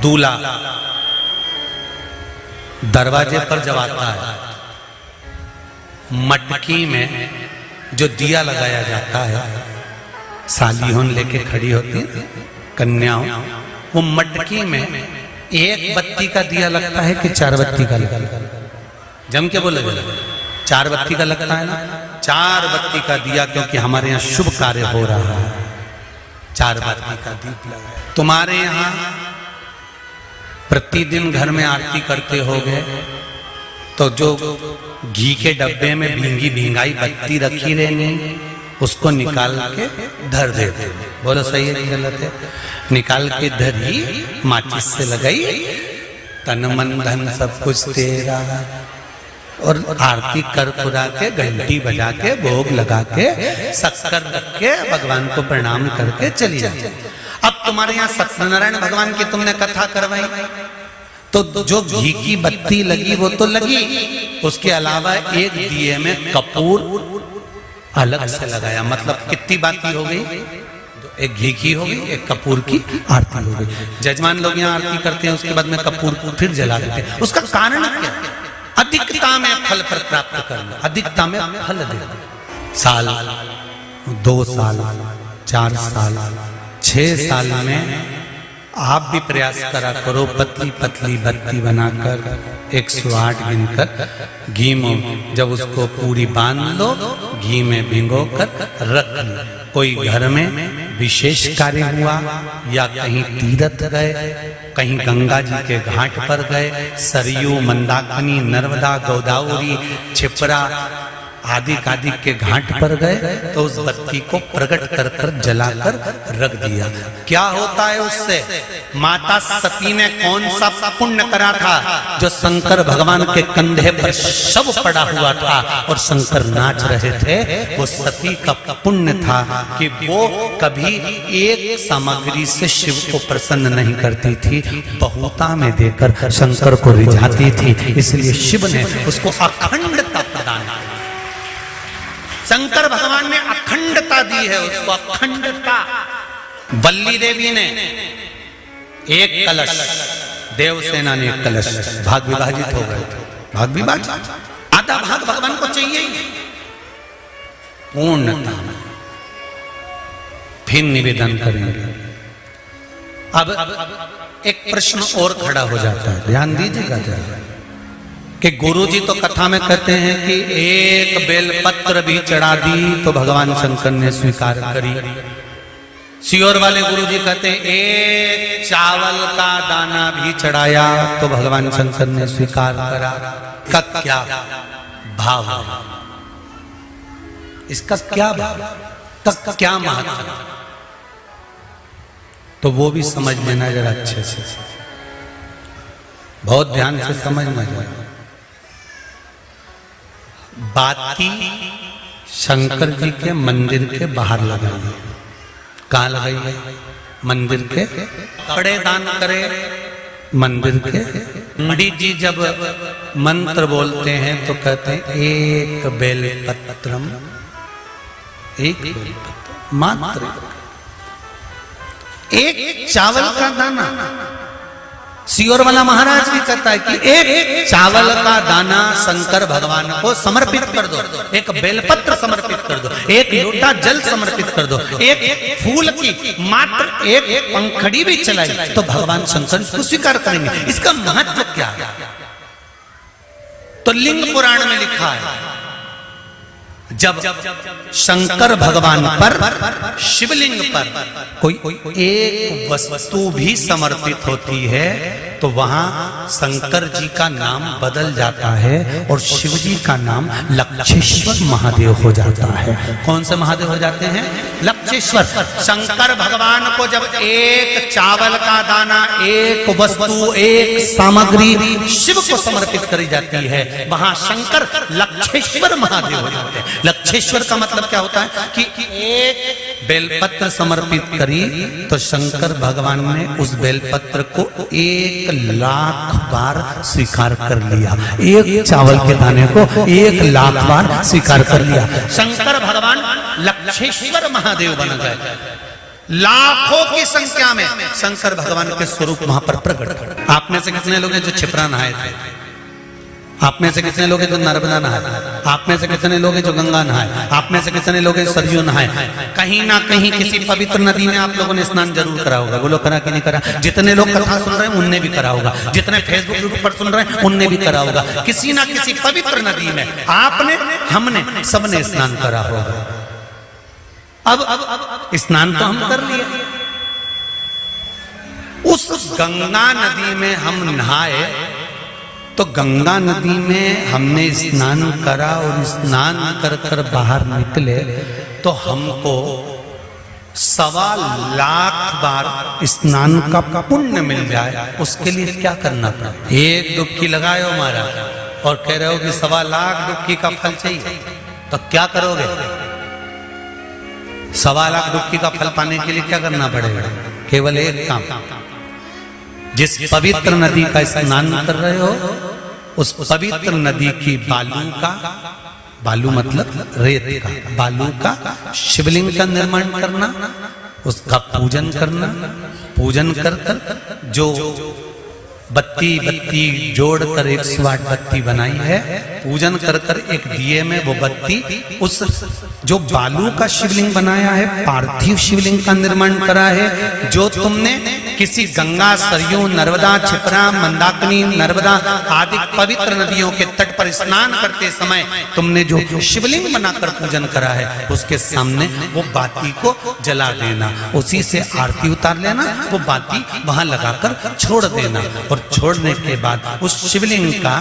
दूल्हा दरवाजे पर जब आता है, मटकी में जो दिया लगाया जाता है, सालीहों लेके खड़ी होती है कन्याओं, वो मटकी में एक बत्ती का दिया लगता है कि 4 बत्ती का लगता है? जम के बोले 4 बत्ती का लगता है ना। 4 बत्ती का दिया, क्योंकि हमारे यहाँ शुभ कार्य हो रहा है, 4 बत्ती का दीप लगा। तुम्हारे यहाँ प्रतिदिन घर में आरती करते होगे, तो जो घी के डब्बे में भींगी भींगाई बत्ती रखी रहने, उसको निकाल के धर देते। बोलो सही है कि गलत है? निकाल के धरी, माचिस से लगाई, तन मन धन सब कुछ तेरा, और आरती कर पुरा के, घंटी बजा के, भोग लगा के, शक्कर रख के, भगवान को प्रणाम करके चली जाती। अब तुम्हारे यहाँ सत्यनारायण भगवान की तुमने कथा करवाई, तो जो घी की बत्ती लगी वो तो लगी, उसके अलावा एक दिए में कपूर अलग से लगाया। मतलब कितनी बाती हो गई? एक घी की हो गई, एक कपूर की आरती हो गई। जजमान लोग यहाँ आरती करते हैं, उसके बाद में कपूर को फिर जला देते हैं। उसका कारण क्या? अधिकता में फल पर प्राप्त करना, अधिकता में फल देना। साल, 2 साल, 4 साल, 6 साल में आप भी प्रयास करा करो, पतली पतली बत्ती बनाकर 108 गिनकर घी में जब उसको पूरी बांध लो, घी में भिगो कर रख लो। कोई घर में विशेष कार्य हुआ, या कहीं तीर्थ गए, कहीं गंगा जी के घाट पर गए, सरयू, मंदाकिनी, नर्मदा, गोदावरी, छिपरा आदि आदि के घाट पर गए, तो उस बत्ती को प्रकट कर कर जलाकर रख दिया। क्या होता है उससे? माता सती ने कौन सा पुण्य करा था? जो शंकर भगवान के कंधे पर शव पड़ा हुआ था और शंकर नाच रहे थे, वो सती का पुण्य था कि वो कभी एक सामग्री से शिव को प्रसन्न नहीं करती थी, बहुता में देकर शंकर को रिझाती थी। इसलिए शिव ने उसको अखंडता प्रदान की। शंकर भगवान ने अखंडता दी है उसको, अखंडता। वल्ली देवी ने एक कलश, देवसेना ने एक कलश, भाग विभाजित हो गए थे, भाग विभाजित, आधा भाग भगवान को चाहिए ही पूर्णता में। फिर निवेदन करेंगे। अब एक प्रश्न और खड़ा हो जाता है, ध्यान दीजिएगा जरा, कि गुरुजी तो कथा में कहते हैं कि एक बेलपत्र भी चढ़ा दी तो भगवान शंकर ने स्वीकार करी। सियोर वाले गुरुजी कहते हैं एक चावल का दाना भी चढ़ाया तो भगवान शंकर ने स्वीकार करा। का क्या भाव है? इसका क्या भाव, का क्या महत्व? तो वो भी समझ लेना जरा अच्छे से, बहुत ध्यान से समझना जरा। बाती शंकर जी के मंदिर के बाहर लगाई है। कहाँ लगाई है? मंदिर के। कपड़े दान करे मंदिर के। पंडित जी जब मंत्र बोलते हैं तो कहते हैं एक बेलपत्रम, एक बेलपत्र मात्र, एक चावल का दाना। सियोर वाला महाराज भी कहता है कि एक चावल का दाना शंकर भगवान को समर्पित कर दो, एक बेलपत्र समर्पित कर दो, एक लोटा जल समर्पित कर दो, एक फूल की मात्र एक पंखड़ी भी चलाई तो भगवान शंकर इसको स्वीकार करेंगे। इसका महत्व क्या है? तो लिंग पुराण में लिखा है, जब शंकर भगवान पर, शिवलिंग पर कोई एक वस्तु भी समर्पित होती है तो वहां शंकर जी का नाम बदल जाता है और शिव जी का नाम लक्षेश्वर महादेव हो जाता है। कौन से महादेव हो जाते हैं? लक्षेश्वर। शंकर भगवान को जब एक चावल का दाना, एक वस्तु, एक सामग्री शिव को समर्पित करी जाती है, वहां शंकर लक्षेश्वर महादेव हो जाते हैं। लक्षेश्वर का मतलब क्या होता है कि एक बेलपत्र समर्पित करी तो शंकर भगवान ने उस बेलपत्र को 1,00,000 बार स्वीकार कर लिया। एक चावल के दाने को 1,00,000 बार स्वीकार कर लिया। शंकर भगवान लक्षेश्वर महादेव बन गए। लाखों की संख्या में शंकर भगवान के स्वरूप वहां पर प्रकट। आप में से कितने लोग हैं जो क्षिप्रा नहाए थे? आप में से कितने लोग हैं जो नर्मदा नहाए? आप में से कितने लोग हैं जो गंगा नहाए? आप में से कितने लोग हैं सरयू नहाए? कहीं ना कहीं किसी पवित्र नदी में आप लोगों ने स्नान जरूर करा होगा। बोलो करा कि नहीं करा? जितने लोग कथा सुन रहे हैं उनने भी करा होगा, जितने फेसबुक यूट्यूब पर सुन रहे हैं उनने भी करा होगा। किसी ना किसी पवित्र नदी में आपने, हमने, सबने स्नान करा होगा। अब स्नान तो हम कर लिए, उस गंगा नदी में हम नहाए, तो गंगा नदी में हमने स्नान करा और स्नान कर कर बाहर निकले तो हमको 1.25 लाख बार स्नान का पुण्य मिल जाए। उसके लिए क्या करना पड़े? एक डुबकी लगाए हो महाराज और कह रहे हो कि 1.25 लाख डुबकी का फल चाहिए, तो क्या करोगे? 1.25 लाख डुबकी का फल पाने के लिए क्या करना पड़ेगा? केवल एक काम, जिस पवित्र नदी का स्नान कर रहे हो उस पवित्र नदी की बालू का, बालू मतलब रेत का, बालू का शिवलिंग का निर्माण करना, उसका पूजन करना, पूजन कर कर जो बत्ती जोड़कर 108 बत्ती बनाई है, पूजन कर कर एक दिए में वो बत्ती, उस जो बालू का शिवलिंग बनाया है, पार्थिव शिवलिंग का निर्माण करा है, जो तुमने किसी गंगा, सरयू, नर्मदा, क्षिप्रा, मंदाकिनी, नर्मदा आदि पवित्र नदियों के तट पर स्नान करते समय तुमने जो शिवलिंग बनाकर पूजन करा है, उसके सामने वो बाती को जला देना, उसी से आरती उतार लेना, वो बाती वहां लगाकर छोड़ देना और छोड़ने के बाद उस शिवलिंग का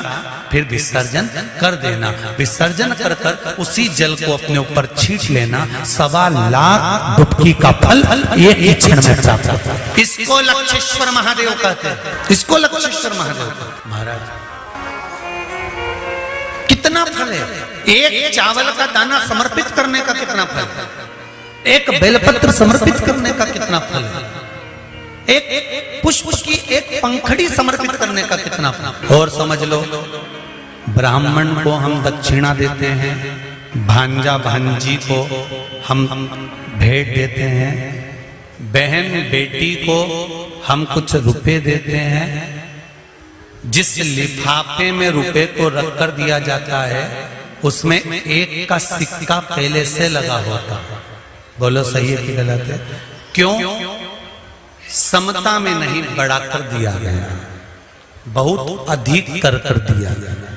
फिर विसर्जन कर देना। विसर्जन कर कर उसी जल को अपने ऊपर छींट लेना। 1.25 लाख डुबकी का फल एक ही क्षण में प्राप्त होता है। इसको लक्षेश्वर महादेव कहते हैं, इसको लक्षेश्वर महादेव कहते हैं। महाराज कितना फल है? एक चावल का दाना समर्पित करने का कितना फल है? एक बेलपत्र समर्पित करने का कितना फल है? एक पुष्प की एक पंखड़ी समर्पित करने का कितना फल? और समझ लो, ब्राह्मण को हम दक्षिणा देते हैं, भांजा भांजी को हम भेंट देते हैं, बहन बेटी को हम कुछ रुपए देते हैं, जिस लिफाफे में रुपए को रख कर दिया जाता है उसमें एक का सिक्का पहले से लगा होता है। बोलो सही है कि गलत है? क्यों? समता में नहीं बढ़ाकर दिया गया, बहुत अधिक कर कर दिया गया।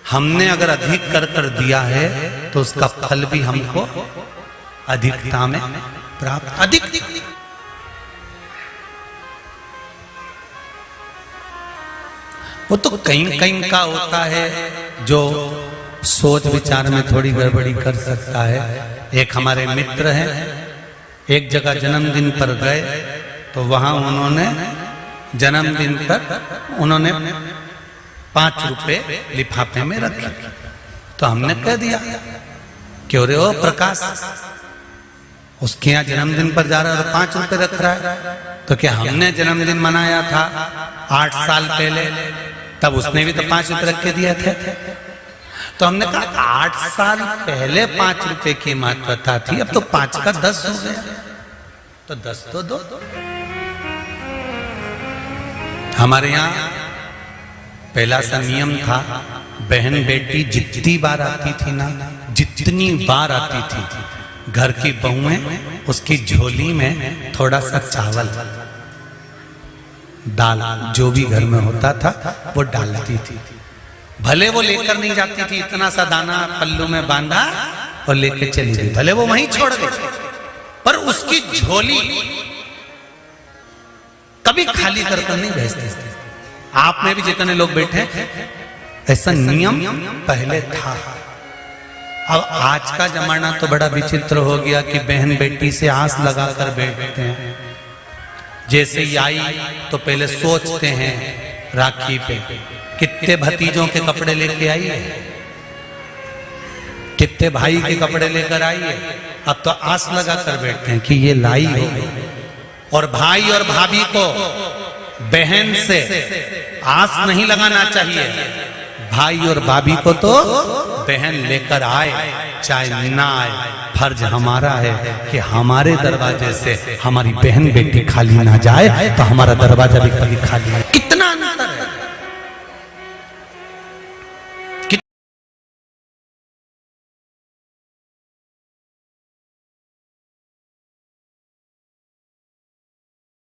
हमने अगर अधिक कर कर दिया है तो उसका फल भी हमको अधिकता में प्राप्त। अधिक वो तो कहीं कहीं का होता है जो सोच विचार में थोड़ी गड़बड़ी कर सकता है। एक हमारे मित्र हैं, एक जगह जन्मदिन पर गए तो वहां उन्होंने जन्मदिन पर उन्होंने 5 रुपए लिफाफे में रखे। तो हमने कह दिया, क्यों रे ओ प्रकाश, उसके यहाँ जन्मदिन पर जा रहा है और 5 रुपए रख रहा है? तो क्या हमने जन्मदिन मनाया था 8 साल पहले, तब उसने भी तो 5 रुपए रख के दिए थे। तो हमने कहा 8 साल पहले 5 रुपए की महत्वता थी, अब तो 5 का 10 हो गया, तो 10 तो दो। हमारे यहाँ पहला सा नियम था, बहन बेटी जितनी बार आती थी ना, जितनी बार आती थी, घर की बहुएं उसकी झोली में थोड़ा सा चावल, दाल, जो भी घर में होता था वो डालती थी। भले वो लेकर नहीं जाती थी, इतना सा दाना पल्लू में बांधा और लेकर चली गई, भले वो वहीं छोड़ गई, पर उसकी झोली कभी खाली कर नहीं भेजते। आप में भी जितने लोग बैठे, ऐसा नियम पहले था। अब आज का जमाना तो बड़ा विचित्र हो गया कि बहन बेटी से आस लगाकर बैठते हैं। जैसे ही आई तो पहले सोचते हैं राखी पे कितने भतीजों के कपड़े लेके आई है, कितने भाई के कपड़े लेकर आई है। अब तो आस लगाकर बैठते हैं कि ये लाई हो। और भाई और भाभी को बहन से आस नहीं लगाना चाहिए, भाई और भाभी को तो बहन लेकर आए चाहे ना आए, फर्ज हमारा है कि हमारे दरवाजे से हमारी बहन बेटी खाली ना जाए, तो हमारा दरवाजा भी कभी खाली नहीं।